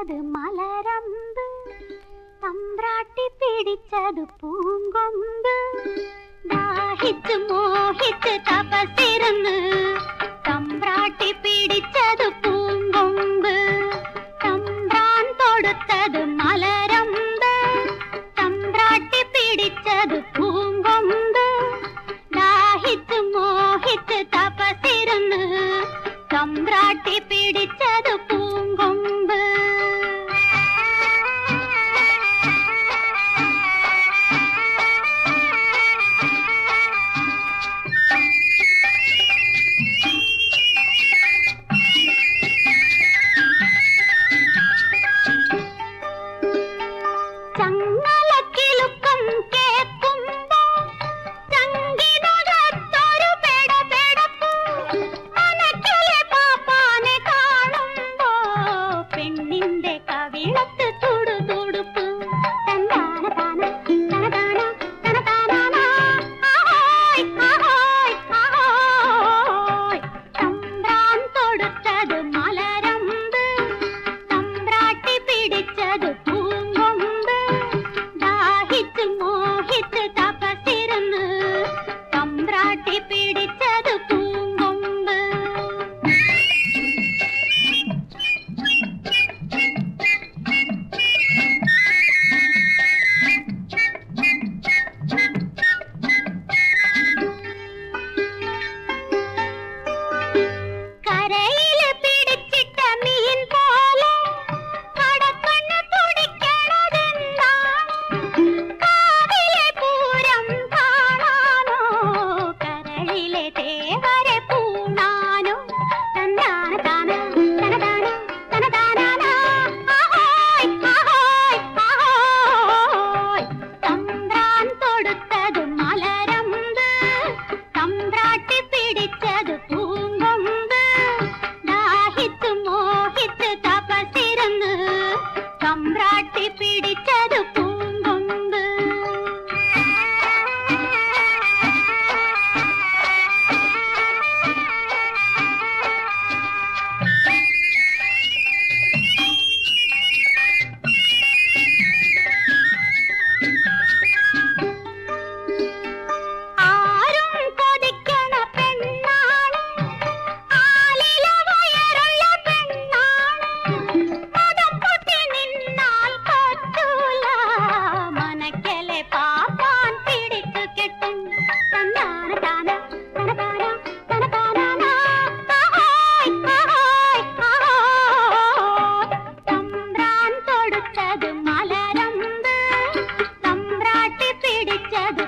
തൊടുത്തത് മലരമ്പ്, തമ്പ്രാട്ടി പിടിച്ചത് പൂങ്കൊമ്പ്. ദാഹിച്ച് മോഹിച്ച് തപസിരുന്ന് തമ്പ്രാട്ടി പിടിച്ചത് പൂങ്കൊമ്പ്. തമ്പ്രാൻ തൊടുത്തത് മലരമ്പ്, തമ്പ്രാട്ടി പിടിച്ചത് പൂങ്കൊമ്പ്. ദാഹിച്ച് മോഹിച്ച് തപസിരുന്ന് തമ്പ്രാട്ടി പിടിച്ചത് പൂങ്കൊമ്പ്. ചങ്ങലക്കിലുക്കം കേൾക്കുമ്പോ ചങ്കിനകത്തൊരു പെടപെടപ്പ്. മനക്കിലെ പാപ്പാനെ കാണുമ്പോ പെണ്ണിന്റെ കവിളത്ത് തുടുതുടുപ്പ്. തന്താന താന തനതാന തനതാനാ ആഹോയ് ആഹോയ് ആഹോയ്. തമ്പ്രാൻ തൊടുത്തത് മലരമ്പ്, തമ്പ്രാട്ടി പിടിച്ചത് പൂങ്കൊമ്പ്. ദാഹിച്ച് മോഹിച്ച് തപസിരുന്ന് തമ്പ്രാട്ടി പിടിച്ചത് പൂങ്കൊമ്പ്. കരയില് പിടിച്ചിട്ട മീൻ പോലെ കടക്കണ്ണ് തുടിക്കണതെന്താണ്? കാവിലെ പൂരം കാണാനോ കരളിലെ തേവരെ പൂണാനോ? തന്നാന താന തനതാന തനതാനാ ആഹോയ് ആഹോയ് ആഹോയ്. തമ്പ്രാൻ തൊടുത്തത് മലരമ്പ്, തമ്പ്രാട്ടി പിടിച്ചത് പൂങ്കൊമ്പ്. ദാഹിച്ച് മോഹിച്ച് തപസിരുന്ന് തമ്പ്രാട്ടി പിടിച്ചത് പൂങ്കൊമ്പ്. ആരും കൊതിക്കണ പെണ്ണാണ്, ആലില വയറുള്ള പെണ്ണാണ്. മതം പൊട്ടി നിന്നാൽ പറ്റൂല, മനക്കലെ പാപ്പാൻ പിടിച്ചു കെട്ടും. തന്നാന താന തനതാന തനതാനാ ആഹോയ് ആഹോയ് ആഹോയ്. തമ്പ്രാൻ തൊടുത്തത് മലരമ്പ്, തമ്പ്രാട്ടി പിടിച്ചത്